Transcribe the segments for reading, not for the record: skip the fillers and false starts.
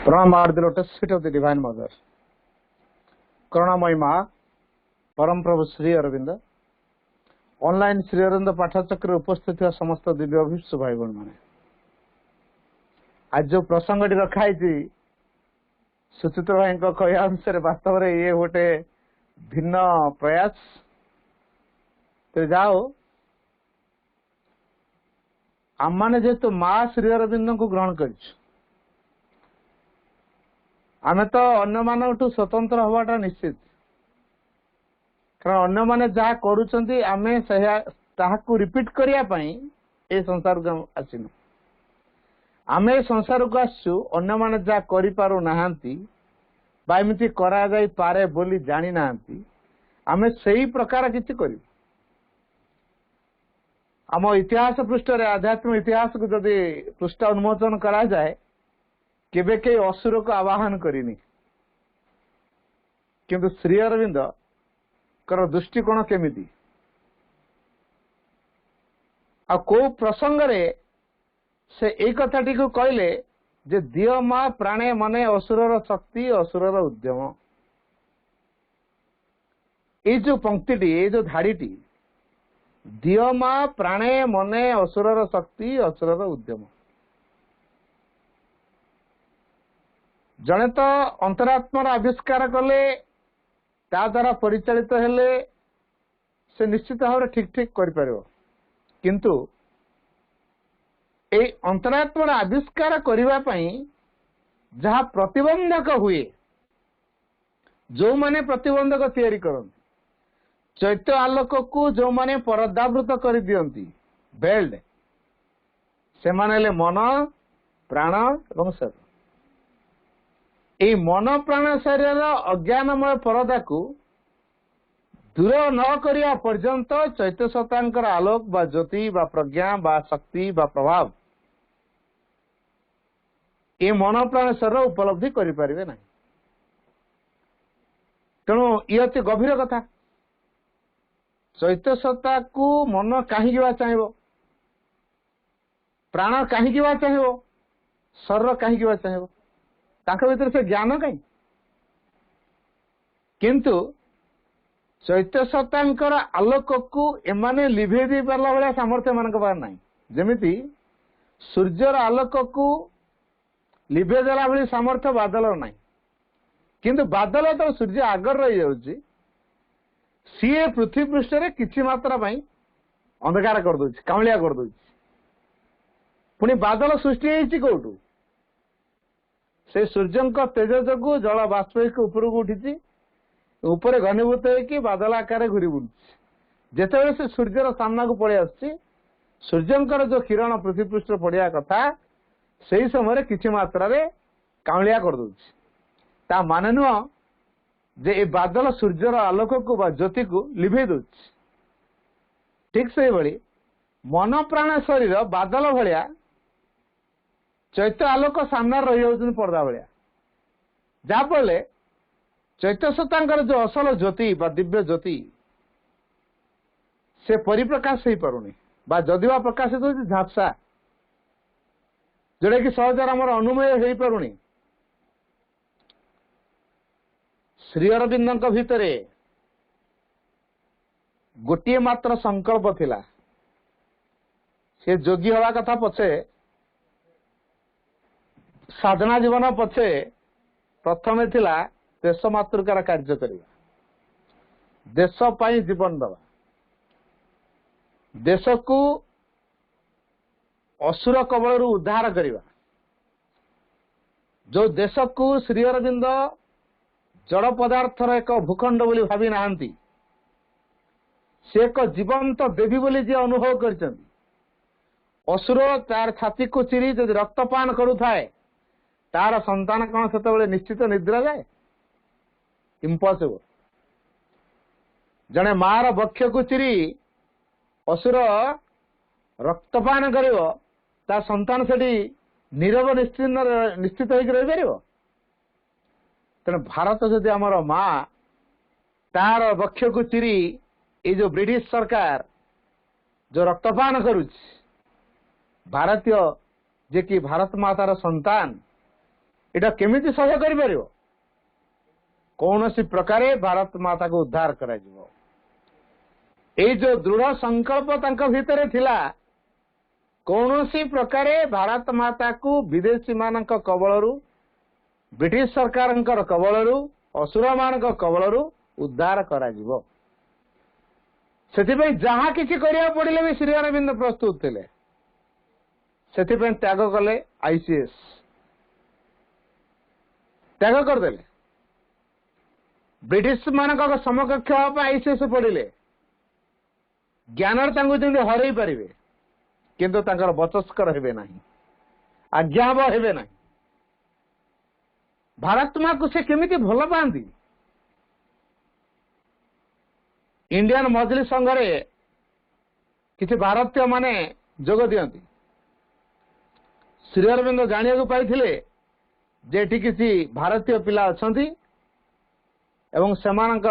Pranam are the lotus feet of the Divine Mother. Karunamai Ma, Param Prabhu Sri Aurobindo, online Sri Aurobindo Pathachakra उपस्थित हुआ समस्त दिव्य अभिष्ट भाई बहन माने आज जो प्रसंगटी रखाई सुचित्र भाई कहया अनुसार वास्तव में ये गोटे भिन्न प्रयास तो जाओ आम मैंने जेहेतु माँ श्री अरविंद को ग्रहण कर आमे तो अन्य मानव स्वतंत्र हवाटा निश्चित कारण अन्य माने जहाँ करुचंती आमे ताहाकु रिपीट करिया पई ए संसार को आसिनु आमे संसार को आसु अन्य माने जहाँ करि पारु नाहांती बा एमिति करा जाई पारे बोली जानि नाहांती आमे सही प्रकार किछि करिबु आम इतिहास पृष्ठ रे आध्यात्म इतिहास को जदि पृष्ठ उन्मोचन करा जाए केबे के असुर को आवाहन करिनी किंतु श्री अरविंद कर दृष्टिकोण केमिति आ को प्रसंग रे से एक कथाटी को कहले जे दियो मा प्राणे मने असुरर शक्ति असुरर उद्यम ये जो पंक्तिटी ये जो धाड़ीटी दियो मा प्राणे मने असुरर शक्ति असुरर उद्यम जने तो अंतरात्मार आविष्कार कले ता द्वारा परिचालित हेले से निश्चित भाव ठीक ठीक कर पारिबो किंतु ए अंतरात्मार आविष्कार करिवा पई जहाँ प्रतिबंधक हुए जो माने प्रतिबंधक तैयारी करन चैत्य आलोक को जो माने परदावृत कर दियंती बेल्ड से माने मन प्राण एवं शरीर ए मन प्राण शरीर अज्ञानमय परदा को दूर न करिया पर्यंत चैत्य सत्तांकर आलोक बा ज्योति बा प्रज्ञा बा शक्ति बा प्रभाव ए मन प्राण शरीर उपलब्धि करि परिबे नहीं तेणु ये अति गभीर कथा चैत्य सत्ता को मन कहीं चाहिए प्राण कहीं चाहिए शरीर कहीं चाहिए तांका भीतर से ज्ञान कहीं किंतु चैत्य सत्तांकर आलोक को एमाने लिभे दी पारला भाया सामर्थ्य मान पार ना जमीती सूर्यर आलोक को लिभे देला भाई सामर्थ्य बादल ना किंतु बादल तो सूर्य आगर रही जाउची सीए पृथ्वी पृष्ठ रे किछि मात्रा अंधकार कर दउची कामलिया कर दउची पुणी बादल सृष्टि होईची कोठू से सूर्यंक तेज जोगु जल बाष्प ऊपर को उठी ऊपर घनीभूत होगी बादल आकार घूरी बुलूची जिते से सूर्यर सामना को पड़े आसुची सूर्यंकर जो किरण पृथ्वी पृष्ठ पड़िया कथा से समय किछि मात्रा रे कामलिया कर दउची ता माने नुह जे ए बादल सूर्यर आलोक को बा ज्योति को लिभे दउची ठीक से भली मन प्राण शरीर बादल भलिया चैत्य आलोक सामना रही जाउछन पर्दा भलिया जाफले चैत्य सत्तांकर जो असल ज्योति बा दिव्य ज्योति से परिप्रकाश हो पारुनी बा जदिवा प्रकाशित होछि झापसा जोड़ा कि सहजर आमर अनुमय हो पारुनी श्री अरविंद भितर गोटे मात्र संकल्प थिला से जोगी हवा कथा पछे साधना जीवन पछे प्रथम थिला देश मातृकार कार्य करिबा देश पाई जीवन दबा देश को असुर कबल उद्धार करिबा जो देश को श्री अरविंद जड़ पदार्थर एक भूखंड बोली भावी नाहंती से एक जीवंत देवी बोली जी अनुभव करचंती असुर तार छाती को चिरी जदि रक्तपान करुथाए तार संतान कौन से निश्चित निद्रा जाए इम्पॉसिबल जने मार बक्ष को चिरी असुर रक्तपान करिवो तार संतान सेठी नीरव निश्चित होकर रही पारिबो तेना भारत जदि आमर माँ तार बक्ष को चिरी ये जो ब्रिटिश सरकार जो रक्तपान करुच भारतीय जे कि भारत मातार संतान एटा केमिति सहयोग करि परिबो कौनसी प्रकारे भारत माता को उद्धार करा जिवो ए जो दृढ़ संकल्प तांका भितरे थिला कौनसी प्रकारे भारत माता को विदेशी मानक कबलरू ब्रिटिश सरकार कबलरू असुर मानक कबलरू उद्धार करा जिवो सेथिपई जहा किछि करिया पड़िले भी श्री अरविंद प्रस्तुत थिले सेथिपई त्याग कले आईसीएस त्याग करदेले ब्रिटिश मानक समकक्ष आईसीएस पढ़िले ज्ञान हरई पारे किंतु तांकर बचस्कर हेबे नहीं आज्ञाव हेबे नहीं भारत माँ को से केमिति भल पाती इंडियन मजलिस संघरे किसी भारतीय माने जोग दियंती श्री अरविंद जानिया पाइथिले जेठी किसी भारतीय पिला अछंती एवं सेमानक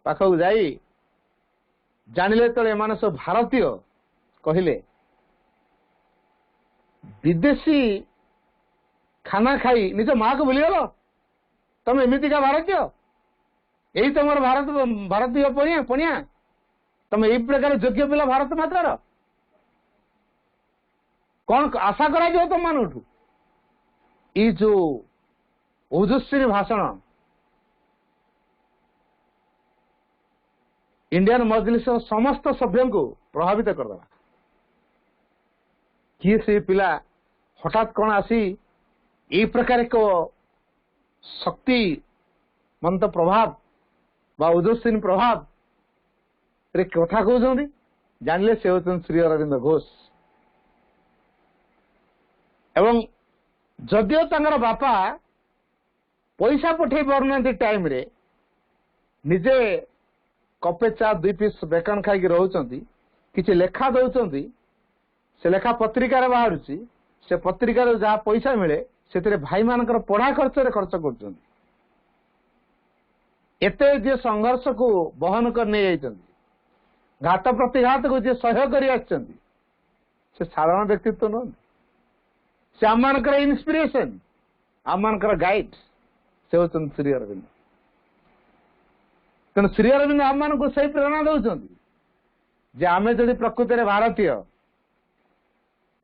पाखक जाई जानिले तो एमाने सब भारतीय कहिले विदेशी खाना खाई निज माँ को भूलीगल तुम एमती का भारतीय यही तुम भारतीय पणिया पणिया तुम यही प्रकार योग्य पिला भारत मातार कौन आशा करा तुम मानू ये जो ओजस्वी भाषण इंडियन मजलिस समस्त सभ्य को प्रभावित करदेला किए से पिला हठात कौन आसी ये प्रकार एक शक्ति मंत प्रभाव बा ओजस्वी प्रभाव रे कथा कहते जानले से होते श्री अरविंद घोष एवं जदियो तांगर बापा पैसा पठे पारना टाइम रे निजे कपे चा 2 पीस बेकन खाई रोचंती किछि लेखा दउचंती से लेखा पत्रिकार बाहर से पत्रिकार जहाँ पैसा मिले से भाई मानकर पढ़ा खर्च रे खर्च कर एते जे संघर्ष को बहन कर नहीं जाइछंती घात प्रतिघात को जे सहयोग करी आछंती से साधारण व्यक्तित्व न से आमनकर इंस्पिरेशन आमनकर गाइड से होचन श्री अरविंद तेणु श्री अरविंद आम मान को सही प्रेरणा दौरान जे आमे जदि प्रकृति में भारतीय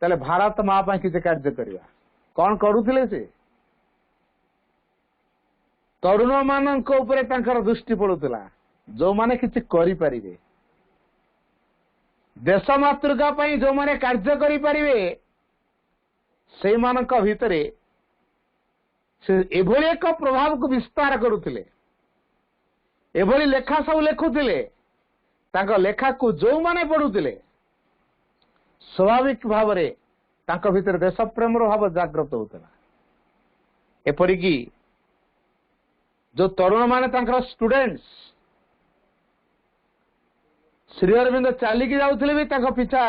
ताले भारत माँ पर किसी कार्य करवा कौन करुले से तरुण मान दृष्टि पड़ूला जो माने किसी करें देश मातृका जो माने कार्य करें से मानक भितरे से एभली एक प्रभाव को विस्तार करुले एभली लेखा सब लेखुले लेखा को जो माने पढ़ुले स्वाभाविक भाव भितर देश प्रेम भाव जागृत होता एपरिकी जो तरुण माने स्टूडेंट्स श्री अरविंद चलिकी जाऊे भी पिछा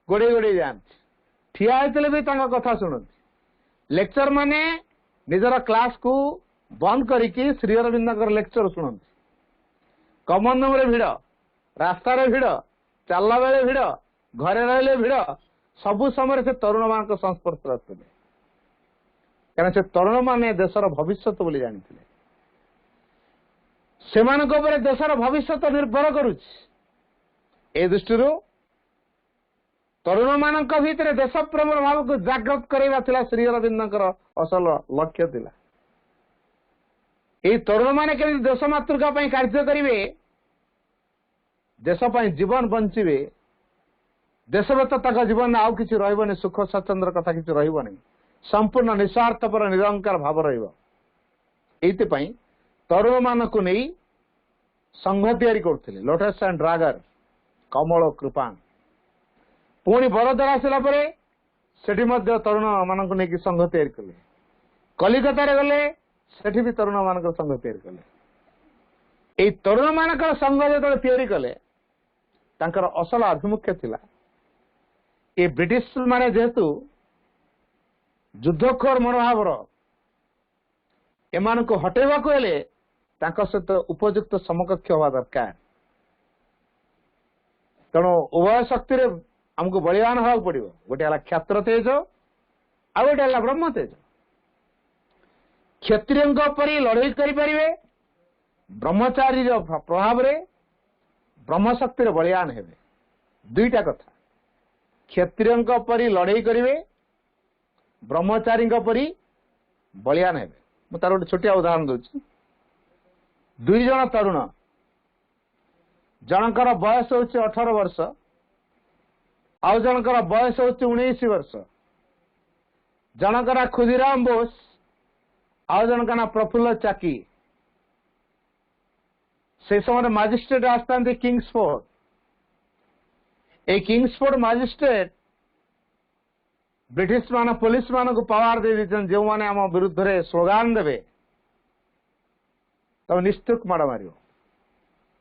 गोड़े गोड़े जाती ठिया होते भी कथा शुणती लेक्चर माने निजर क्लास को बंद करिकी श्री अरविंद लेक्चर शुणती कमन रूम भिड़ रास्तार भिड़ चलला बेले भिड़ घरे रहिले भिड़ सबु समय से तरुण मान संस्पर्श आसुले कारण से तरुण माने देशर भविष्य बोली जानी से देशर भविष्य निर्भर करुच्ची दृष्टि तरुण मान भितर देश प्रेम भाव को जागृत करवा श्री अरविंद असल लक्ष्य थिला ये तरुण माने केवल देश मातृका कार्य करेंगे देश जीवन बंचे देश व्यत जीवन आउ कि रही सुख स्वच्छंद कथा कि रही संपूर्ण निस्वार्थपर निरंकार भाव रही तरुण मान को नहीं संघ या लोटस एंड ड्रागर कमल कृपाण पुणी बड़ोदरा आसला तरुण मान नहीं संघ या कलिकतार गले सेठी भी तरुण मान संघ या कले तरुण मान संघ जो कले असल आभिमुख्य थिला ये ब्रिटिश माने जेहेतु युद्धखोर मनोभावर एमान को हटेवा को हेले सहित उपयुक्त समकक्ष हवा दरकार तेणु उभय शक्ति आमको बलिदान हवा पड़ो गोटे क्षत्र तेज आ गोटे ब्रह्म तेज क्षत्रिय परी लड़ई करें ब्रह्मचारी प्रभाव रे ब्रह्मशक्ति बलियान हेबे दुईटा कथा क्षत्रिय परी लड़ई करेंगे ब्रह्मचारी परी बलियान हेबे मु तार गोटे छोटिया उदाहरण दूची दुई जन तरुण जनकर बयस हूँ 18 वर्ष आउ जनकर बयस हूँ 19 वर्ष जनकर खुदीराम बोस आउ जनकर ना प्रफुल्ल चाकी से समय मजिस्ट्रेट आसता किंग्सफोर्ड ए किंग्सफोर्ड मजिस्ट्रेट ब्रिटिश मान पुलिस मान को पावर दे दीचन जो माने आम विरुद्ध रे स्लोगान देवे तब निस्तुक माड़ मार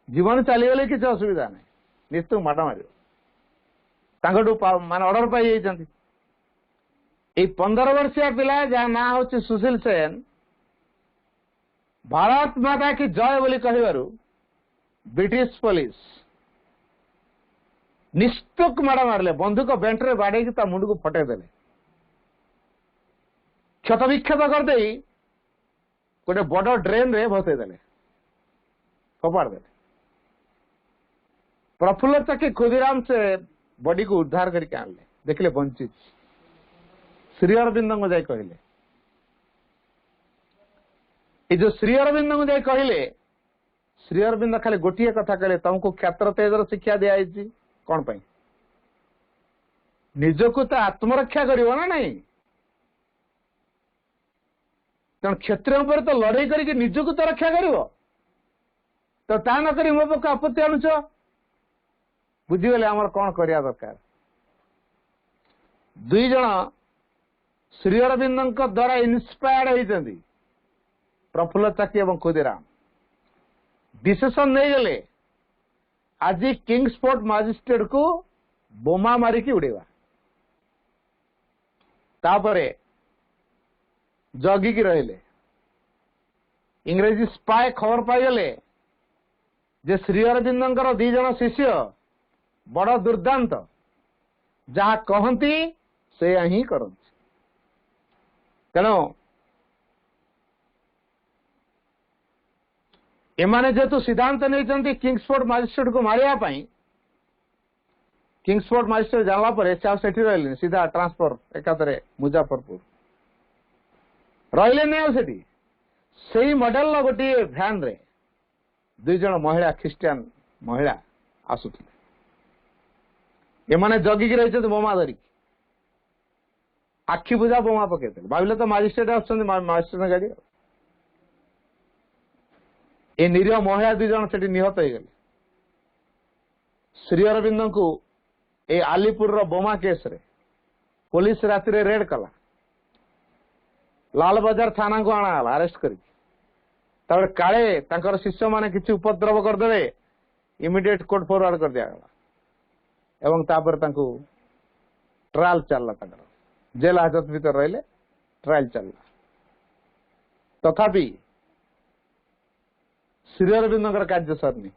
जीवन चलीगले किसी असुविधा नहीं निस्तुक माड़ मार मान ऑर्डर पाई 15 वर्षीय पिला जहाँ ना हूँ सुशील सेन भारत माता की जय बोली कहू ब्रिटिश पुलिस निस्तुक माड़ मारे बंधुक बेंट्रे बाड़े मुंड को फटेदेले क्षत विक्षत करदे गोटे बड़ ड्रेन रे भसईदेले फोपाड़ देले प्रफुल्ल चाकी खुदीराम से बॉडी को उद्धार करके आनले देखले बंची श्री अरविंद को जाई कहले ये जो श्री अरविंद को जाई कहले श्री अरविंद खाली गोटे कथा कहले तुमको क्षत्र तेजर शिक्षा दिखाई कौन पाई निजको तो आत्मरक्षा करिवो ना नहीं तेणु क्षत्रिय पर तो लड़ाई करके निजको तो रक्षा करिवो तो ता न करी मो पक्ष आपत्ति आणुच बुझीगले आमर कौन करिया दरकार दुई जन श्री अरविंद द्वारा इन्स्पायर्ड होती प्रफुल्ल चाकी एवं खुदीराम डिसीजन नहीं गले आज किंग्सफोर्ड मजिस्ट्रेट को बोमा मारिकी उड़ेवा तापरे जगिकी रहिले इंग्रेजी स्पाय खबर पाईगले जे श्री अरविंद दी जन शिष्य बड़ दुर्दांत जहा कहती से ही करती तेणु एमाने जेतु सिद्धांत नहीं किंग्सफोर्ड मजिस्ट्रेट को मारिया किंग्सफोर्ड मजिस्ट्रेट जानला पर से रही सीधा ट्रांसफर एकातरे मुजफ्फरपुर रहिले नहीं से मॉडल गोटे भ्यान रे दुई जन महिला ख्रीस्टियन महिला आसुले एमाने जगिकी रही बोमा धरिकी आखि बुझा बोमा पकड़ भाविले तो मजिस्ट्रेट मजिस्ट्रेट गाड़ी ए निरीह महिला दुई जन से निहत हो गले श्री अरविंद को ए आलीपुर बोमा केस रे पुलिस राति रे रेड कला लाल बाजार थाना को आना अरेस्ट कर काले तांकर शिष्य माने किसी उपद्रव करदे इमिडिएट कोर्ट फॉरवर्ड कर दिया गला एवं तापर तांको ट्रायल चलला जेल हाजत भीतर रहिले ट्रायल चलला तथापि श्री अरविंद कार्य सरनी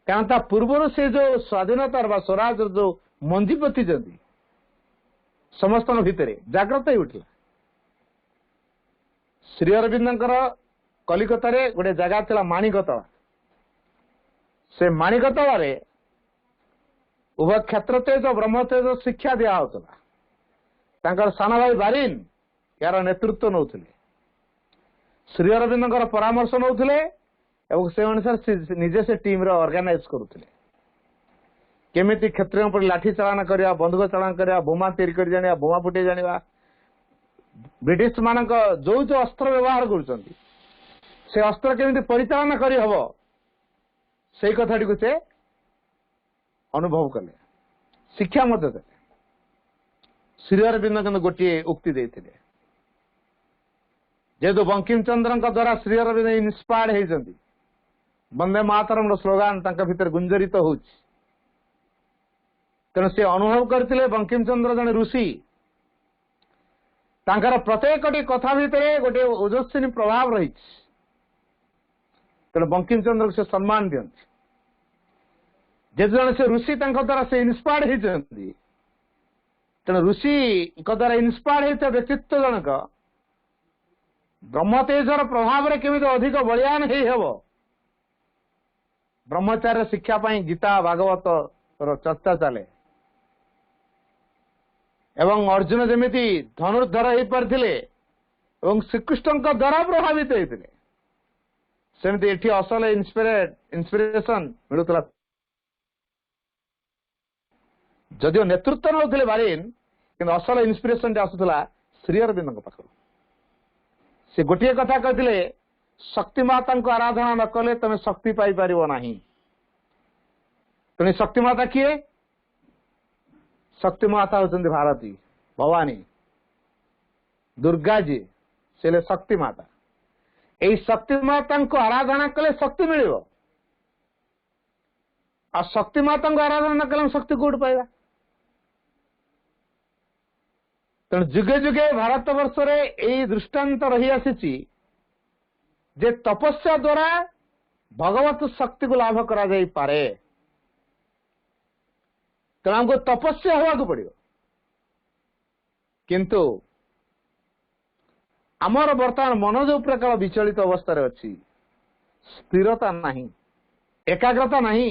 कारण पूर्व से जो स्वाधीनता स्वराज जो मंजी पति समस्त भितर जागृत ही उठला श्री अरविंद कलिकता रे गोटे जगह थिला माणिकतला से माणिकतला रे उभय क्षेत्र तेज ब्रह्म तेज शिक्षा दिया होता सान भाई बारिन यार नेतृत्व नौले श्री अरविंद परामर्श नौले एवं से अनुसार निजे से टीम रे ऑर्गेनाइज करुले केमिति क्षेत्रियों पर लाठी चालन करवा बंदूक चालन करवा बोमा तैयारी कर जानिया बोमा फुटे जानिया ब्रिटिश मानक जो जो अस्त्र व्यवहार कर से अस्त्र केमिति परिचालन करी हबो से कथाटी को से अनुभव कले शिक्षा मत देले श्री अरविंद गोटे उक्ति देते जेहेतु बंकिम चंद्र द्वारा श्री अरविंद इन्स्पायर्ड होती वंदे मातरम स्लोगान भीतर गुंजरित हो तेणु से अनुभव करते बंकिम चंद्र जन ऋषि तांकर प्रत्येक कथा भितर गोटे ओजस्विनी प्रभाव रही तेणु बंकिम चंद्र से सम्मान दियंती जेहेतु जन से ऋषि द्वारा से इन्स्पायर्ड होती तेणु ऋषि द्वारा इन्स्पायर्ड होता व्यक्तित्व जनक ब्रह्म तेजर प्रभाव रे केमिति अधिक बलियान हेई हेबो ब्रह्मचार्य शिक्षा पाई गीता भागवत रो चर्चा चले एवं अर्जुन जेमिति धनुर्धर हो पारथिले एवं श्रीकृष्ण द्वारा प्रभावित होते सेमती एठी असल इंस्पिरेशन मिलुतला जदिओ नेतृत्व नौथिले बारिन किंतु असल इंस्पिरेशन टे आसुतला श्री अरविंद पाखर से गोटे कथा कहते शक्ति माता को आराधना न कले तमे शक्ति पाई परिबो नाही तेणु शक्ति माता किए शक्ति माता होचंदी भारती भवानी दुर्गा जी से शक्ति माता यही शक्ति माता को आराधना कले शक्ति मिलिबो आ शक्ति माता को आराधना न कले शक्ति कोड पाइबा तेणु जुगे जुगे भारत वर्ष रे यही दृष्टांत रही आसी जे तपस्या द्वारा भगवत शक्ति को लाभ करा जाई पारे तेणु हमको तपस्या होगा पड़ो किंतु आमर बर्तमान मन जो प्रकार विचलित अवस्था अच्छी स्थिरता नहीं एकाग्रता नहीं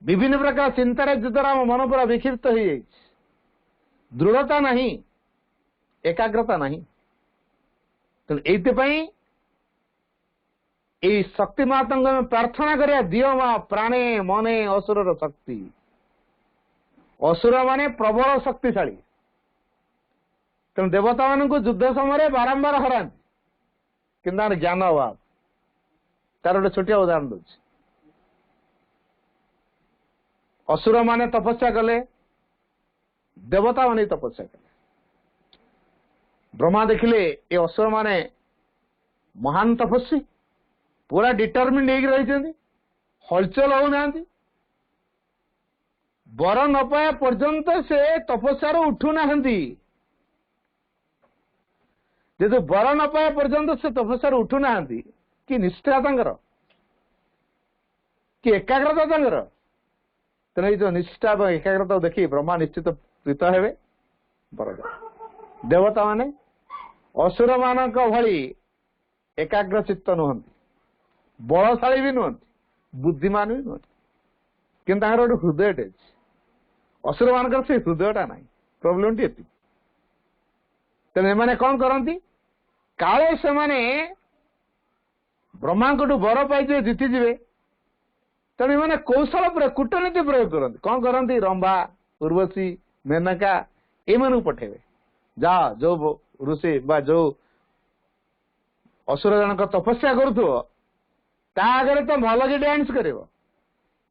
विभिन्न प्रकार चिंतार द्वारा मन पूरा विक्षिप्त हो जाए दृढ़ता नहीं एकाग्रता नहीं तेणु ये शक्ति माता प्रार्थना करिया दियो मां प्राणे मने असुर शक्ति असुर माने प्रबल शक्तिशाली तेणु देवता मान युद्ध समय बारंबार हराती कि ज्ञान अभाव तार गोटे छोटिया उदाहरण दूसरी असुर माने तपस्या कले देवता माने तपस्या कले ब्रह्मा देखिले ये असुर माने महान तपस्वी पूरा डिटरमिन रही हलचल होना वर न पाया पर्यंत से तपस्यार उठुना जेतु वर न पाया पर्यंत से तपस्यार उठुना कि निष्ठा कि एकाग्रता तेणु जो निष्ठा और एकाग्रता देखी ब्रह्मा निश्चित प्रीत हेबे देवता माने असुर मान भली एकाग्र चित्त नुहंती बलशाली भी नुहंती बुद्धिमान भी नुहंती किंतु गोटे हृदय असुर मान से हृदयटा ना प्रोब्लेम टी तेणु एमाने कौन करती काले से माने ब्रह्मा को बर पाई जीतिजे तेणु एमाने कौशल प्रयोग कूटनीति प्रयोग करती कौन करती रंभा उर्वशी मेनका एमन पठेबे जा जो ऋषि बा जो असुर जनक तपस्या करुथो ता आगे तो भल कि डांस कर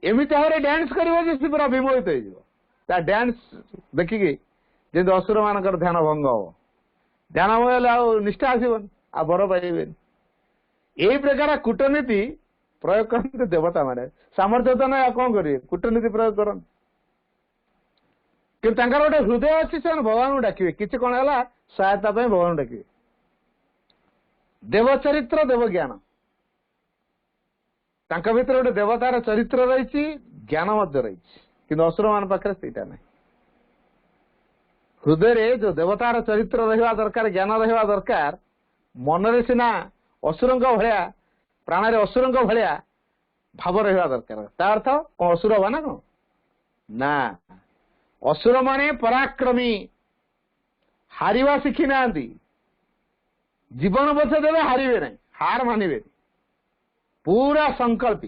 एमती भाव डांस कर पूरा विमोहित हो डांस देखिकी जमी असुर मान ध्यान भंग हम ध्यान भंग निष्ठा आसबन आ बर पाइबे यही प्रकार कूटनीति प्रयोग करते देवता माने सामर्थ्य तो ना कौन करेंगे कूटनीति प्रयोग करते कि गोटे हृदय अच्छी से भगवान को डाकिए किसी कौन है सहायता भगवान डाकिए देव चरित्र देव ज्ञान भीतर गोटे देवतार चरित्र रही ज्ञान रही कि असुर मान पाखे सीटा ना हृदय जो देवतार चरित्र रहा दरकार ज्ञान रहा दरकार मनरे सिना असुर भाया प्राण असुर भाया भाव रहा दरकार अर्थ कौन असुर हवा ना कौन ना असुर माने पराक्रमी हारिवा शिखी ना जीवन बचे देवे हारे ना हार मानवे पूरा संकल्पी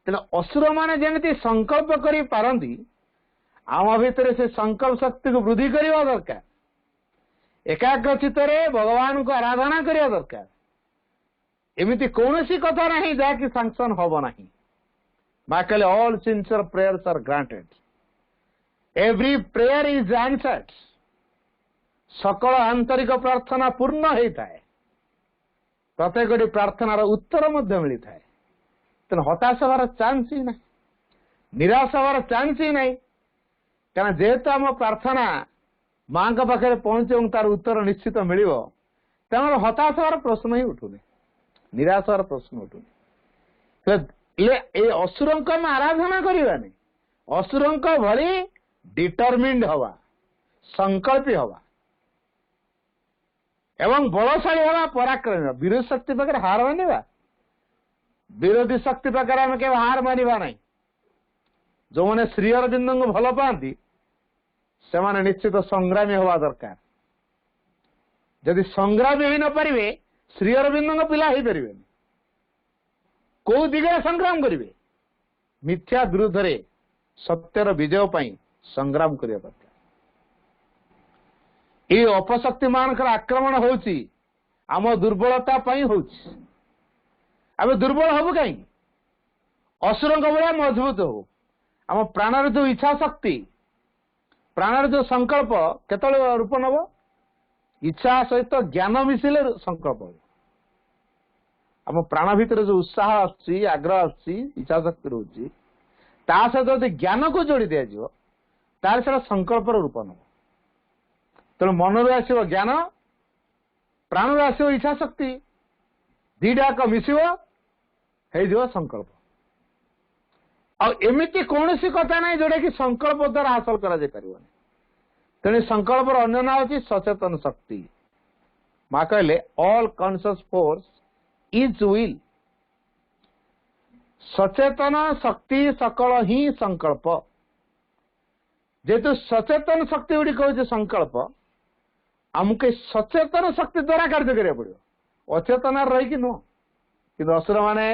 तेना असुर माने जमी संकल्प करी पारंती आम भितर से संकल्प शक्ति को वृद्धि करवा दरकार एकाग्र चित्तरे भगवान को आराधना करवा दरकार एमिति कौनसी कथा नहीं जहाँकि सांक्शन हम ना माँ कहले all sincere prayers are granted every prayer is answered सकल आंतरिक प्रार्थना पूर्ण होता है प्रत्येक प्रार्थनार उत्तर मिलता है तेना हताश हबार चांस ही ना निराश हबार चांस ही ना क्या जेहेतु आम प्रार्थना माँ पाखे पहुंचे तार उत्तर निश्चित मिल तेनाली हताश हबार प्रश्न ही उठुनी निराश हबार प्रश्न उठुनी असुर आराधना करवानी असुर भली डिटरमिन्ड हवा संकल्पी हवा एवं बलशाली हवा पराक्रमी विरोधी शक्ति पाखे हार मानिबा विरोधी शक्ति पाखे आम के हार मानिबा नहीं जो मैंने श्री अरविंद को भल पाती से माने निश्चित संग्रामी हवा दरकार जदि संग्रामी हो न पारे श्री अरविंद पिला हो पारे कौ दिगरे संग्राम करेंगे मिथ्या विरुद्ध रे सत्यर विजय पाई संग्राम करने दरकार ये अपशक्ति मान आक्रमण होची आम दुर्बलता होची आम दुर्बल हबु कहीं असुर भाया मजबूत हो आम प्राणर जो इच्छा शक्ति प्राणर जो संकल्प केतले रूप नब इच्छा सहित ज्ञान मिसिले संकल्प हो आम प्राण भितर जो उत्साह आग्रह इच्छा शक्ति रोचे ता सहित यदि ज्ञान को जोड़ी दिज्व तार से संकल्प रूप नब तेणु मनरु आसो ज्ञान प्राणु आसो इच्छा शक्ति दीटाक मिसिव हो संकल्प आमती कौन सी कथा ना जोटा कि संकल्प द्वारा हासिल कर तेणु संकल्प अन्य ना हूँ सचेतन शक्ति माँ कहले all conscious force is will सचेतन शक्ति सकल ही संकल्प जेतु सचेतन शक्ति गुड़ी कह संकल्प आमको सचेतन शक्ति द्वारा कार्य करा पड़ो अचेतन रही नुह कि असुर मैंने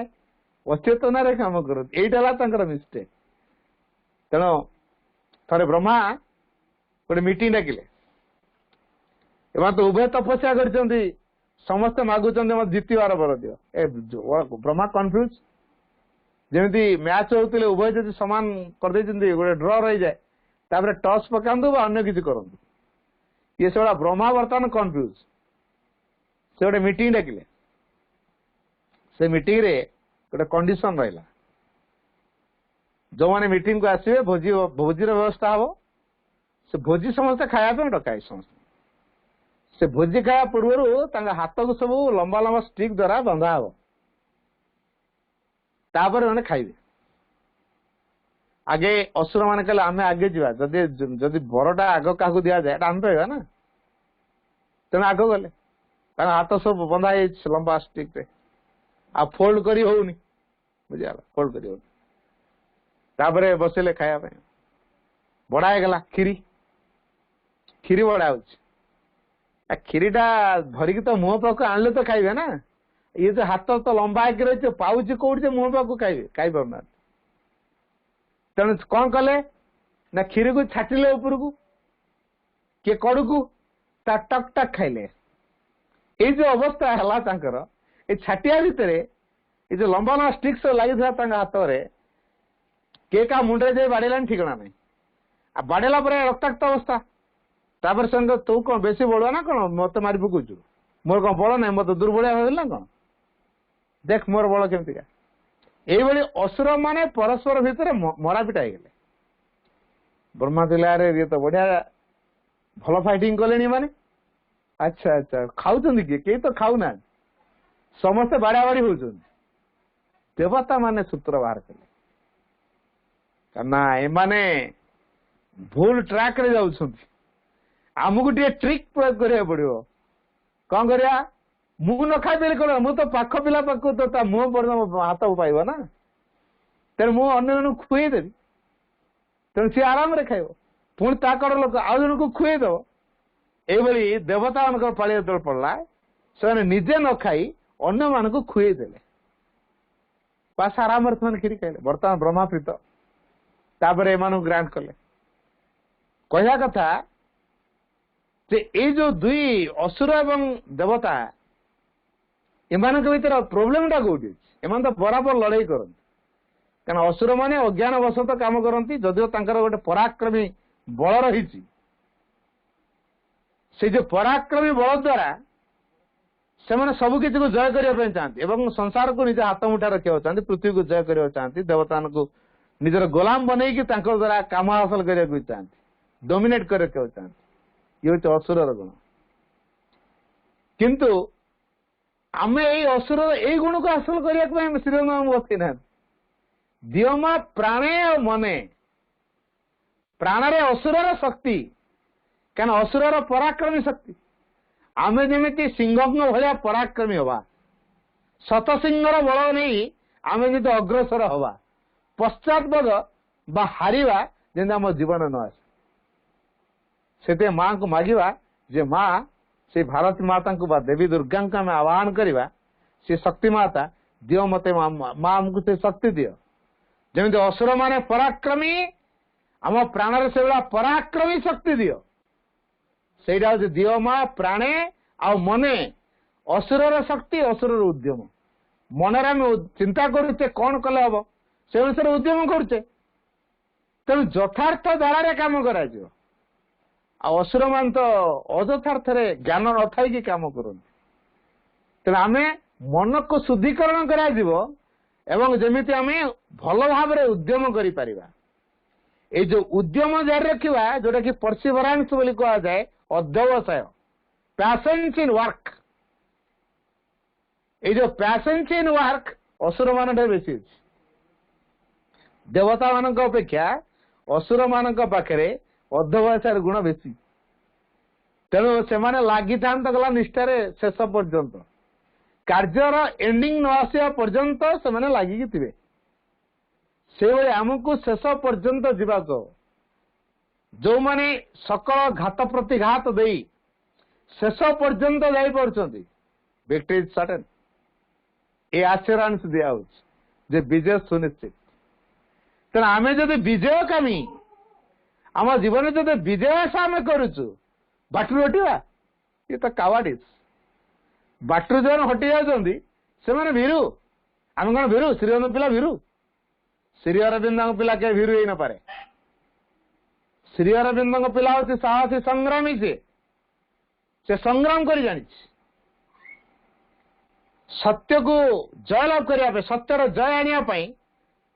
अचेतन काम कर मिस्टेक तेणु थे ब्रह्मा गोटे मीटिंग डाकिले एम तो उभय तपस्या कर समस्ते मागुंट मत जितबार बर दियो ए ब्रह्मा कन्फ्यूज जमी मैच होते उभय जब सामान कर गोटे ड्र रही जाए तापर टॉस पकातु अन्य किसी करूँ ये सब ब्रह्मा बर्तमान कन्फ्यूज से गोटे मीटिंग डाकिले से मीटिंग रे गोटे कंडीशन रहा जो मैंने मीटिंग को आसवे भोजी भोजीर व्यवस्था हम से भोजी समस्ते खायापी डकाए समस्त से भोजी खाया पूर्व हाथ को सब लंबा लंबा स्टिक द्वारा बंधा हम तापर मैंने खाइबे आगे असुर मैंने कहले आम आगे जा जदि बरटा आग क्या दि जाए आम पाइबा ना तेना आग गले हाथ सब बंधा लंबा स्टिक रे आ फोल्ड करी होनी बुझा फोल्ड करी होनी तापर बसले खाया बड़ा गला खीरी खीरी बड़ा हो खीरीटा धरिकी तो मुह पाक आनले तो खाइबे ना ये जो हाथ तो लंबा होकर रही पाऊँ कौट मुह पाक खाइबे खाई पारना तेणु कौन कले ना खीरी को छाटिले ऊपर को किए कड़ को टक टक खाइले ये जो अवस्था है ये छाटिया भितर ये जो लंबा लंबा स्टिक सब लगी हाथ में किए क्या मुंडे जाए बाड़ेला ठिकना नहीं आ बाड़ेला रक्ताक्त अवस्था तापर संग तू कौन बेसी बड़ुआ ना कौन मत मारि पकड़ू मोर कौन बड़ ना मत दुर्बलिया भाव ना कौन देख मोर बड़ केमतिका ये असुर माने परस्पर भितर मरापिटा गले ब्रह्मा दिलारे ये तो बढ़िया भल फाइटिंग कले माने अच्छा अच्छा खाऊं किए तो खाऊ ना समस्ते बाड़ा बाड़ी हो देवता माने सूत्र बाहर कले ना एमाने भूल ट्रैक रे जाउछंती आमको टे ट्रिक प्रयोग करा पड़ो कौन करा मुझ न खाई देली कौन मु तो पाख पिला पाख तो मुह पर हाथ पाइब ना तेणु मुझे अन्य खुएदेवी तेणु सी आराम रे खाइब पुणी ता कड़ लोक आउ जन को खुएदब ये देवता मान पाली जो पड़ा से निजे न खाई अन्य मान खुएदेले बास आराम से खीरी खाइले बर्तमान ब्रह्माप्रीत तापर एम ग्रांट कले कहया कथा ये जो दुई असुर एवं देवता एम भर प्रोब्लेम टा कौटी एम तो बराबर लड़ाई करते कारण असुर मैंने अज्ञान वशत काम करती जदिव गोटे पराक्रमी बल रही से जो पराक्रमी बल द्वारा से सबकि को जय करने चाहती एवं संसार को निज हाथ मुठा रखा चाहती पृथ्वी को जय करने चाहती देवता को निजर गोलाम बनईकि द्वारा काम हासिल करने चाहती डोमिनेट कर रखा चाहती ये हूँ असुर गुण किंतु आम ये असुर ये गुण को हासिल करने श्रीराम बसई ना दियमा प्राणे और मने प्राण असुर शक्ति क्या असुर पराक्रमी शक्ति आमे जेमिति सिंह भलिया पराक्रमी हवा शत सिंहर बल नहीं आमे जदि अग्रसर हवा पश्चातपद बा हारिबा जेन आम जीवन न आसे से माँ को मागिबा जे माँ से भारत माता को बा देवी दुर्गा को आम आह्वान करवा से शक्ति माता दियो मते माँ आमको से शक्ति दियो जमी असुर माने पराक्रमी आम प्राण से पराक्रमी शक्ति दियो सेटा दियो माँ प्राणे आ मने असुर शक्ति असुर उद्यम मनरे आम चिंता करुचे कौन कले हम से अनुसार उद्यम करुचे तेणु यथार्थ द्वारा काम करा असुर मान तो अयथार्थ ज्ञान न थी कम कर तेणु आम मन को शुद्धिकरण करा जमी आम भल भाव उद्यम कर जो उद्यम जारी रखा जोटा कि परसिवरांस बोली कहा जाए अध्यवसाय पैशन्स इन वर्क ये जो पैशन्स इन वर्क असुर मान बेसी देवता मान अपेक्षा असुर मान पाखे अध्यवसाय गुण बेसी तेणु से लगी था गला निष्ठार शेष पर्यंत कार्यर एंडिंग न आसा पर्यंत से लगिकी थे से आमको शेष पर्यंत जीवाक जो माने सकल घात प्रतिघात दे शेष पर्यंत जापी विक्ट्री इज सर्टेन ए आश्योरेंस दिया विजय सुनिश्चित तेना आम जब विजय कामी आम जीवन जो विजय आशा आम करुचु बाटू हटिवा ये तो कावाडिस बाटू जो हटि जाती से भीरु आम कौन भीरु श्रीअरविंद पिला भीरु श्रीअरविंद पिला के भीरु ही न पारे श्रीअरविंद पिला हूँ साहसी संग्रामी से संग्राम कर जानी सत्य को जयलाभ करने सत्यर जय आने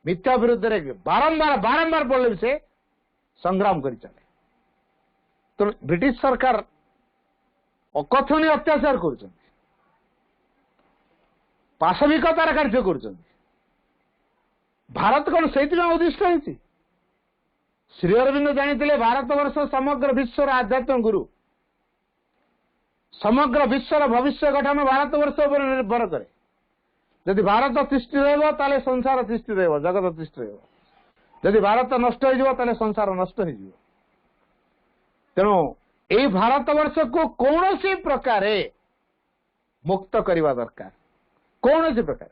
मिथ्या विरुद्ध बारंबार बारंबार पड़े भी से संग्राम कर चले तो ब्रिटिश सरकार अकथनीय अत्याचार कर पाशविकतार कार्य कर भारत कौन से उद्दिष्ट होती श्रीअरविंद जानी भारत वर्ष समग्र विश्वर आध्यात्मिक गुरु समग्र विश्वर भविष्य गठन भारत वर्ष पर निर्भर करे यदि भारत तिष्ठि रहा संसार तिष्ठि रहा जगत तिष्ठि रहा यदि भारत नष्ट हो संसार नष्ट हो तेणु ये भारत वर्ष को कौन सी प्रकार मुक्त करने दरकार कौन सी प्रकार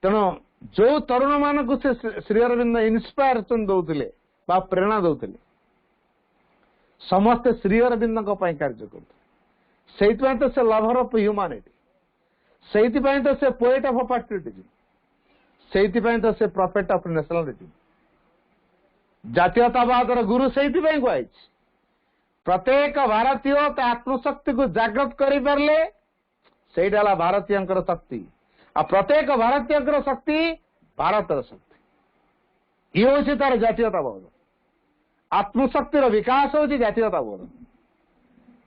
तेणु जो तरुण मान को श्रीअरविंद इन्स्पायरेसन दौले प्रेरणा दौले समस्ते श्रीअरविंद कार्य करते तो से लवर ऑफ ह्यूमैनिटी से तो से पोएट ऑफ पैट्रियोटिज्म से तो से प्रॉफिट ऑफ नेशनलिज्म जातीयतावाद गुरु से कहुई प्रत्येक भारतीय आत्मशक्ति को जागृत कर पारे से भारतीय शक्ति आ प्रत्येक भारतीय शक्ति भारत शक्ति ये हूँ तार जातीयतावाद आत्मशक्तिर विकास हूँ जातीयतावाद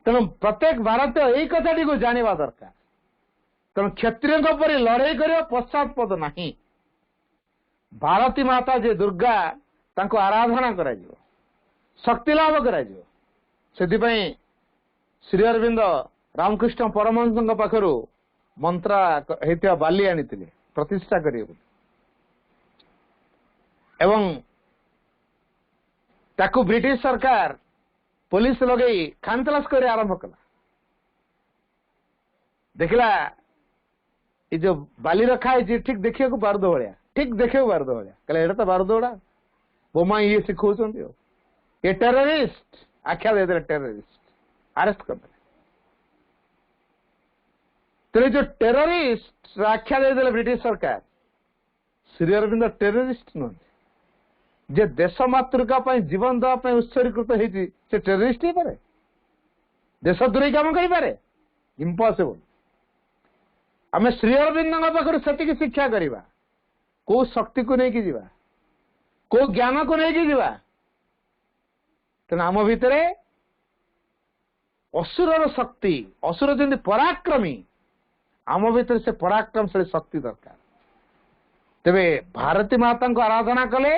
तेणु प्रत्येक भारतीय यही कथाटी को जाना दरकार तेणु क्षत्रिय पर लड़ाई कर पश्चातपद नहीं भारती माता जे दुर्गा तांको आराधना करा शक्ति लाभ करा श्रीअरविंद रामकृष्ण परमहंस पाखर मंत्रा होता बाली आनी प्रतिष्ठा करें ताकू ब्रिटिश सरकार पुलिस लगे खानतलाश कर आरंभ कला देखला ये जो बाली रखा है ठीक देखिए बारूद भाया ठीक देखिए बारूद भाया कहले एटा तो बारूद गुड़ा बोमा ये शिखौ ये टेररिस्ट आख्या दे टेररिस्ट अरेस्ट कर तेरे जो टेररिस्ट आख्या दे ब्रिटिश सरकार श्रीअरविंद टेररिस्ट नुह जे देश मातृका जीवन देवाई उत्सर्गीकृत होती से टेररिस्ट ही पारे देशद्रोही काम करें इम्पॉसिबल आम श्रीअरविंद पाखर से शिक्षा करवा को शक्ति को लेकिन जीवा को ज्ञान को लेकिन जीवा तेना आम भितर असुर शक्ति असुर जमी पराक्रमी आम भितर से पराक्रमशाली शक्ति दरकार तेरे भारती माता को आराधना कले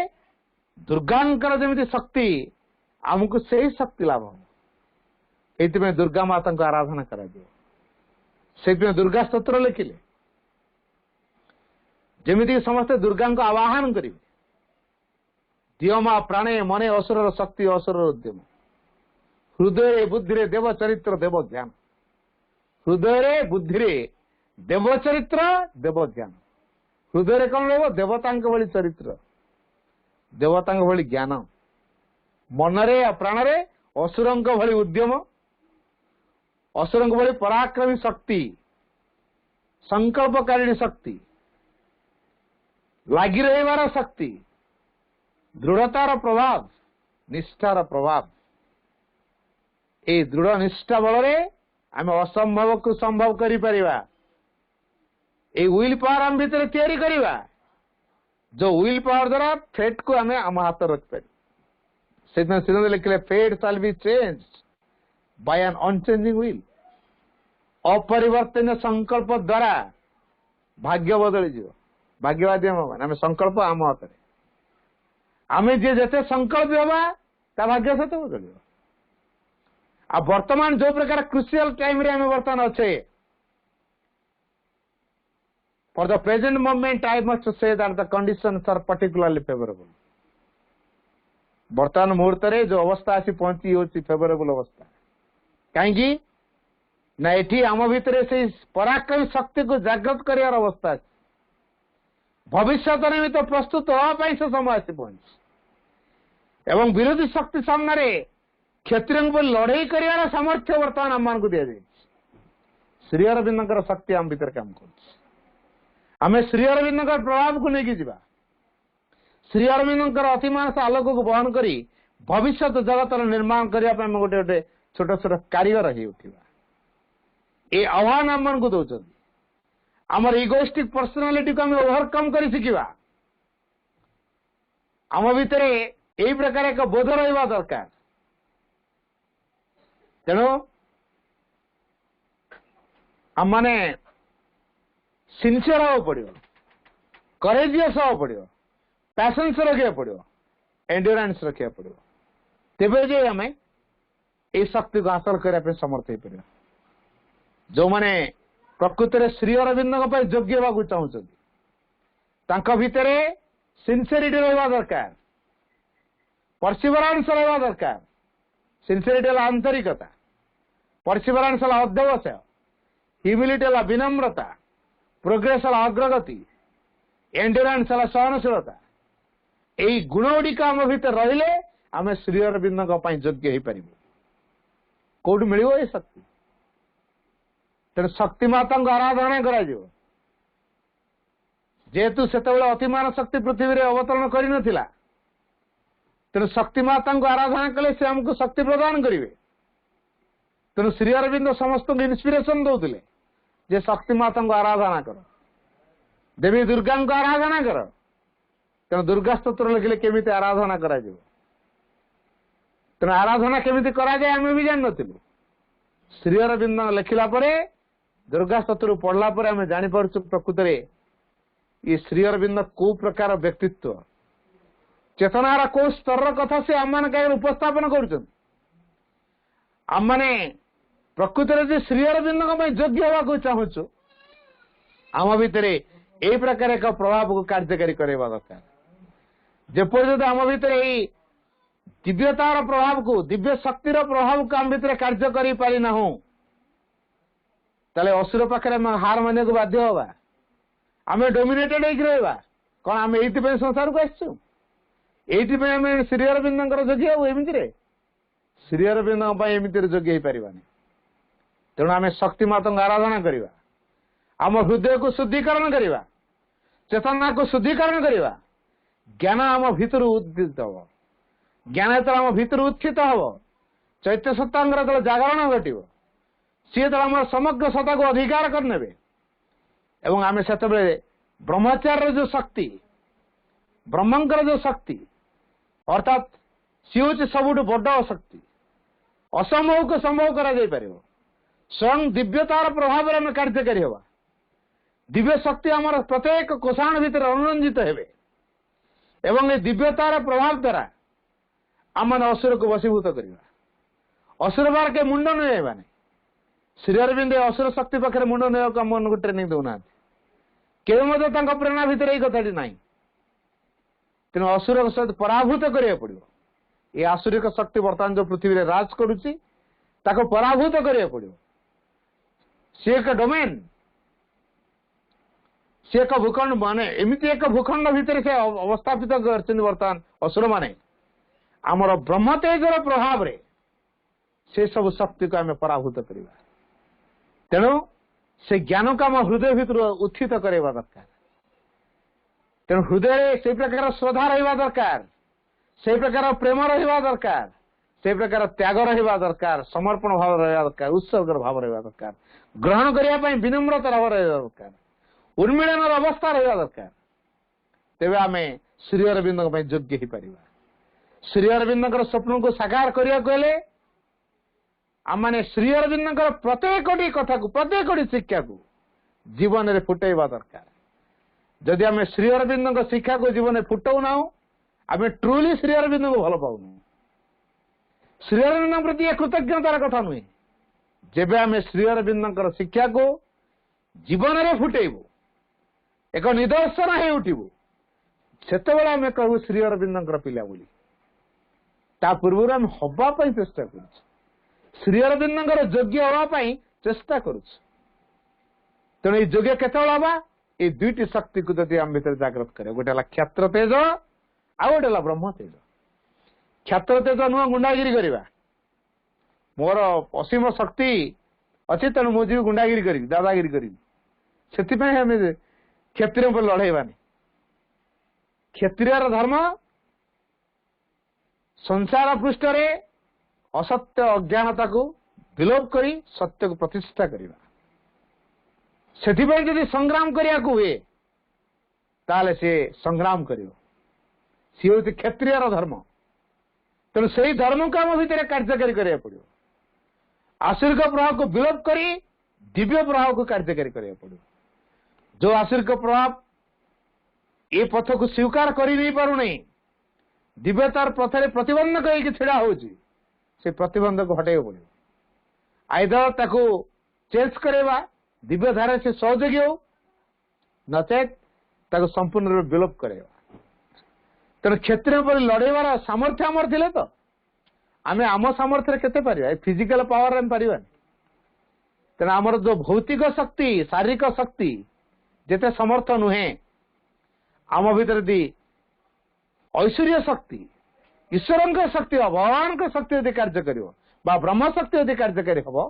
दुर्गांकर जमी शक्ति आमको से ही शक्ति लाभ ये दुर्गा माता को आराधना करा से दुर्गा स्तोत्र लिखिले जमीती समस्ते दुर्गा को आवाहन करेंगे दियोमा प्राणे मने असुर शक्ति असुर उद्यम हृदय बुद्धि देव चरित्र देव ध्यान हृदय बुद्धि देव चरित्र देव ध्यान हृदय कौन रहा देवता भली चरित्र देवता भली ज्ञान मनरे प्राणरे असुर भली उद्यम असुर भली पराक्रमी शक्ति संकल्पकारिणी शक्ति लगी रही शक्ति दृढ़तार प्रभाव निष्ठार प्रभाव ए दृढ़ निष्ठा बल आम असंभव को संभव करि परिबा ए विल पावर आम भीतर तैयारी करिबा जो विल पावर द्वारा फेट को आम आम हाथ रख पार से लिखले fate shall be change by an unchanging will अपरिवर्तन संकल्प द्वारा भाग्य बदली जीव भाग्यवादी आम संकल्प आम हाथ आम जे जते संकल्प हवा ता भाग्य से बदल आ वर्तमान जो प्रकार क्रुशियल टाइम रे आम बर्तमान अच्छे for the present moment I must say that the conditions are particularly favourable वर्तमान मुहूर्त रे जो अवस्था आसी पहुंची होची फेवरेबल अवस्था कहीं ना एठी आम भितर से पराक्रमी शक्ति को जागृत कर अवस्था भविष्य निमित्त प्रस्तुत होगापाई से समय आसी पहुंची एवं विरोधी शक्ति सामने क्षत्रियों पर लड़ाई कर सामर्थ्य बर्तमान आम को दि जाए श्री अरविंद शक्ति आम भीतर काम करें श्री अरविंद प्रभाव को लेकिन जावा श्री अरविंद अतिमानस आलोक को बहन करी भविष्य जगत निर्माण करने गोटे गोटे छोट छोट कारीगर हो उठा ये आह्वान आम को दौरान आमर इगोइस्टिक पर्सनालिटी को आम ओवरकम कर शिखा आम भितर यही प्रकार एक बोध रहा दरकार तेणु आम मैंने सिंसियर हाँ पड़ो करेजियस हाँ पड़ो पैसेंस रखा पड़ो एंड्योरेंस रखा पड़ो तेबे जे आम ये शक्ति को हासिल करने समर्थ हो पार जो मैंने प्रकृत में श्री अरविंद योग्य होगा चाहते भितर सिंसियरिटी रहा दरकार परसिवरेंस रहा दरकार सिंसियरिटी आंतरिकता परसिवरेंस अध्यवसाय ह्यूमिलिटी विनम्रता प्रोग्रेस अग्रगति एंड्योरेंस सहनशीलता यही गुण गुड़िक आम भीतर रहिले आम श्री अरविंद योग्य हो पार कौट मिल शक्ति तेणु शक्ति माता आराधना जेहेतु से अतिमान शक्ति पृथ्वी में अवतरण कर तेणु शक्ति माता आराधना कले से आमको शक्ति प्रदान करेंगे तेणु श्री अरविंद समस्त इन्स्पिरेशन दौले जे शक्ति माता आराधना कर देवी दुर्गा आराधना कर तेणु दुर्गा स्तोत्र लिखिले केमी आराधना करा तेणु आराधना केमी कराए आम भी जान नु श्री अरविंद लिखिला दुर्गा स्तोत्र पढ़ला आम जापर प्रकृत में ये श्री अरविंद को प्रकार व्यक्तित्व चेतनार को स्तर कथा से आम मैंने उपस्थापन कर प्रकृत में श्री अरविंद योग्य होगा चाहूँ आम भितर यही प्रकार एक प्रभाव को कार्यकारी करवा दरकार जेपर्यंत आम भितर यही दिव्यतार प्रभाव को दिव्य शक्तिर प्रभाव को आम भितर कार्य कर पारिना ताले असुर पाखे हार मानिया को बाध्य हवा आम डोमिनेटेड रहा कौन आम ये संसार को आसचु ये श्री अरविंद योग्य हो एमती श्री अरविंद एमती योग्य हो पारानी तेणु आम शक्ति माता आराधना करवा आम हृदय को शुद्धिकरण करवा चेतना को शुद्धिकरण करवा ज्ञान आम भीतर उद्दित हम ज्ञान जो आम भीतर उत्थित हम चैत्य सत्तांग जागरण घटव सी तो आम समग्र सत्ता को अधिकार करने एवं आम से ब्रह्मचार्य जो शक्ति ब्रह्मंकर जो शक्ति अर्थात सी हूँ सबुठ बड़ शक्ति असंभव को संभव कर स्वयं दिव्यतार प्रभाव में कार्यकारी हवा दिव्य शक्ति आमर प्रत्येक कोषाण भितर अनुरंजित हेबे एवं ये दिव्यतार प्रभाव द्वारा आम असुर को वशीभूत करवा असुर बार के मुंड नुएबानी श्री अरविंद असुर शक्ति पाखे मुंड नुक मन को ट्रेनिंग दौना के प्रेरणा भितर यही कथाटी ना तेणु असुर सहित पराभूत करा पड़ो ये आसुरिक शक्ति बर्तमान जो पृथ्वी में राज करुच्ची पराभूत करा पड़ो सी एक डोमेन सी एक भूखंड माने एमती एक भूखंड भितर से अवस्थापित कर बर्तमान असुर माने आमर ब्रह्म तेजर प्रभाव रे से सब शक्ति को आम पराभूत करवा तेणु से ज्ञान को आम हृदय भितर उत्थित करवा दरकार तेणु हृदय से प्रकार श्रद्धा रहा दरकार से प्रकार प्रेम रहा दरकार से प्रकार त्याग रहा दरकार समर्पण भाव रहा दरकार उत्सर्गर भाव रहा दरकार ग्रहण करने विनम्रता भाव रहा दरकार उन्मीलन अवस्था रहा दरकार तेरे आम श्री अरविंद योग्य हो पार श्री अरविंद स्वप्न को साकार करने आम मैंने श्री अरविंद प्रत्येक कथा को प्रत्येक शिक्षा को जीवन में फुटेवा दरकार जदि आम श्री अरविंद शिक्षा को जीवन में फुटाऊना आम ट्रुली श्री अरविंद को भल पाऊन श्री अरविंद प्रति कृतज्ञतार कथा नुहे जेबे आम श्री अरविंद शिक्षा को जीवन में फुटेबू एक निदर्शन हो उठू से आम कहू श्री अरविंद पिला बोली ता पूर्व आम हवाई चेष्टा कर श्री अरविंद योग्य हाँपाई चेष्टा करुँ तेणु ये योग्य केतल हवा ये दुईटी शक्ति को जब आम भर जागृत करे गोटे क्षत्र तेज आ गोटे ब्रह्म तेज क्षत्र तेज नुह गुंडागिरी करवा मोर असीम शक्ति अच्छी तेणु मुझे गुंडागिरी करी दादागिरी करी से क्षत्रिय पर लड़ेबानी क्षत्रिय धर्म संसार पृष्ठ रे असत्य अज्ञानता को विलोप करी सत्य को प्रतिष्ठा करवा से जदि संग्राम करने हुए ताले से संग्राम कर सी हूँ क्षत्रिय धर्म तेणु से ही धर्म को आम भितर कार्यकारी करा पड़ो आसुरिक प्रभाव को विलोप करी दिव्य प्रभाव को कार्यकारी करा पड़ो जो आसुरिक प्रभाव ये पथ को स्वीकार कर नहीं पारु नहीं दिव्यतार पथरे प्रतिबंधक होगी छिड़ा होची से प्रतिबंधक हटाई पड़ो आइदर ताको चेंज करेवा दिव्य धारा से सहयोगी हो नचेत ताको संपूर्ण रूप विलोप करेवा तेणु क्षत्रिय पर लड़ेबार सामर्थ्य आमर थिले तो आम आम सामर्थ्य केते पारिबा फिजिकल पावर आम पारिबानी तेणु आमर जो भौतिक शक्ति शारीरिक शक्ति जेते समर्थ नुहे आम भीतर दी ऐश्वर्य शक्ति ईश्वर शक्ति भगवान शक्ति यदि कार्य कर ब्रह्म शक्ति यदि कार्यकारी हम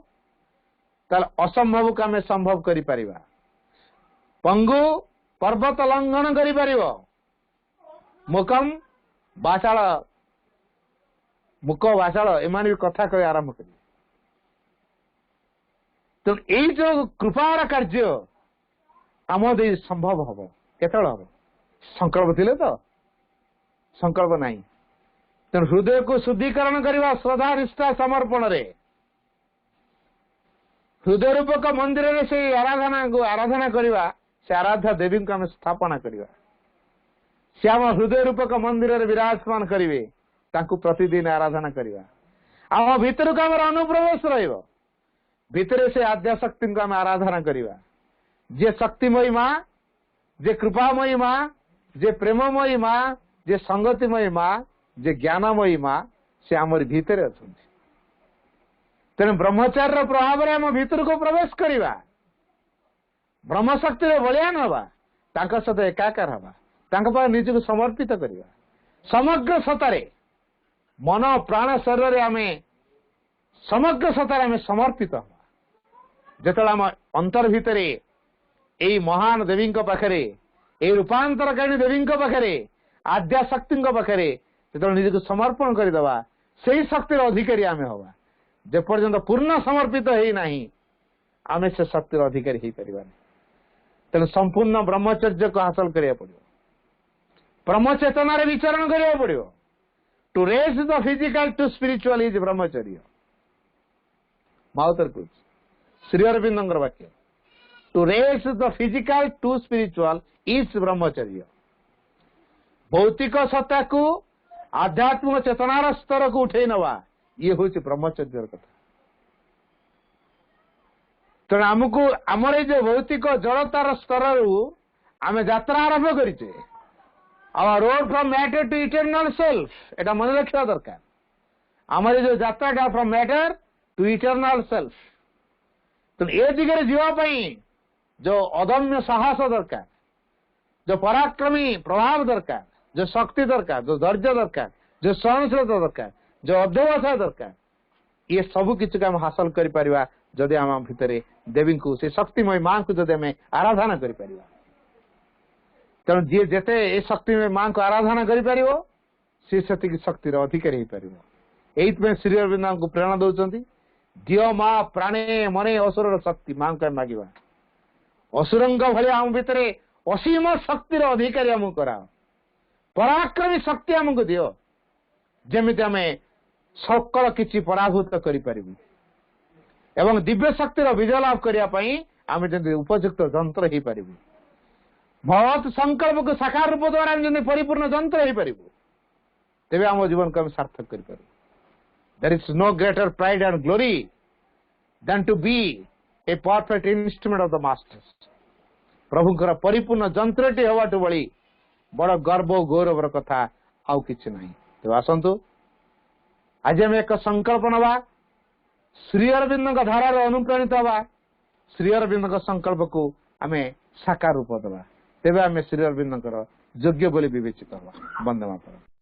ताल असंभव को आम संभव कर पंगु पर्वत लंघन कर मुकम बाचाल मुक बाचाल एम भी कथा कह आरंभ कर तो यही जो कृपार कार्य आम दे संभव हम केतल हम संकल्प थिले तो संकल्प नहीं तेणु हृदय को शुद्धिकरण करने श्रद्धा निष्ठा समर्पण रे हृदय रूपक मंदिर रे से आराधना करवा से आराध्या देवी को आम स्थापना करवा से आम हृदय रूपक मंदिर रे विराजमान करेंगे प्रतिदिन आराधना करवा आम भीतर को आम अनुप्रवेश भितर से आद्याशक्ति को आम आराधना करवा जे शक्तिमयी माँ जे कृपामयी माँ जे प्रेममयी माँ जे संगतिमयी माँ जे ज्ञानमयी माँ से आमर भीतर अच्छा तेणु ब्रह्मचार्य प्रभाव में आम भीतर को प्रवेश करवा ब्रह्म शक्ति बलियान हवा सहित एकाकार हवा निज को समर्पित करवा समग्र सतारे मन प्राण शरीर आम समग्र सतारे आम समर्पित हवा जिते आम अंतर भितर यही महान देवी पाखे यही रूपांतरकारिणी देवी पाखे आद्याशक्ति पाखे जो निज को समर्पण करदे से ही शक्तिर अधिकारी आम हवा जेपर्यंत पूर्ण समर्पित है आम से शक्तिर अधिकारी हो पार तेणु संपूर्ण ब्रह्मचर्य को हासिल करा पड़ो ब्रह्म चेतना विचरण करा पड़ो to raise the physical to spiritual is ब्रह्मचर्य माउतर कुछ श्री अरविंद वाक्य to raise the physical to spiritual is ब्रह्मचर्य भौतिक सत्ता को आध्यात्मिक चेतनार स्तर को उठे नवा ये हूँ ब्रह्मचर्य कथा। तेणु आमको आमर जो भौतिक जड़तार स्तर आम यात्रा आरंभ करें our road from matter to eternal self एटा मन रखा दरकार। आमर जो यात्रा from matter to eternal self तो ए दिगरे जीवाई जो अदम्य साहस दरकार, जो पराक्रमी प्रभाव दरकार, जो शक्ति दरकार, जो धैर्य दरकार, जो सहनशीलता दरकार, जो अध्यवसाय दरकार, ये सब किसी को हम हासिल कर जदि आम भितर देवी को से शक्तिमय मां को जदि आम आराधना कर तेणु जी जिते ए शक्तिमय मां को आराधना कर सी शक्तिर अधिकारी हो पार। यही श्री अरविंद को प्रेरणा दौरान दियो माँ प्राणे मने असुर शक्ति मां को मांगा असुरंग भाई आम भितर असीम शक्तिर अधिकारी आमको करा पराक्रमी शक्ति आमको दियो जमी आम सकल किसी पराभूत करूँ एवं दिव्य शक्तिर विजय लाभ करने आम जमी उपयुक्त जंत्र हो पार भगवत संकल्प को साकार रूप द्वारा आम परिपूर्ण जंत्र हो पार तेरे आम जीवन को सार्थक कर। There is no greater pride and glory than to be a perfect instrument of the masters. प्रभुंकर परिपूर्ण जंत्रटी हवाटू बड़ी बड़ गर्व गौरवर कथा आउ किछि नहीं। तो आसंतु आज हम एक संकल्प नवा श्री अरविंद धारार अनुप्राणित हवा श्री अरविंद संकल्प को आम साकार रूप देवा तेबे आम श्री अरविंद योग्य बोली विवेचित हवा। वंदे मातरम।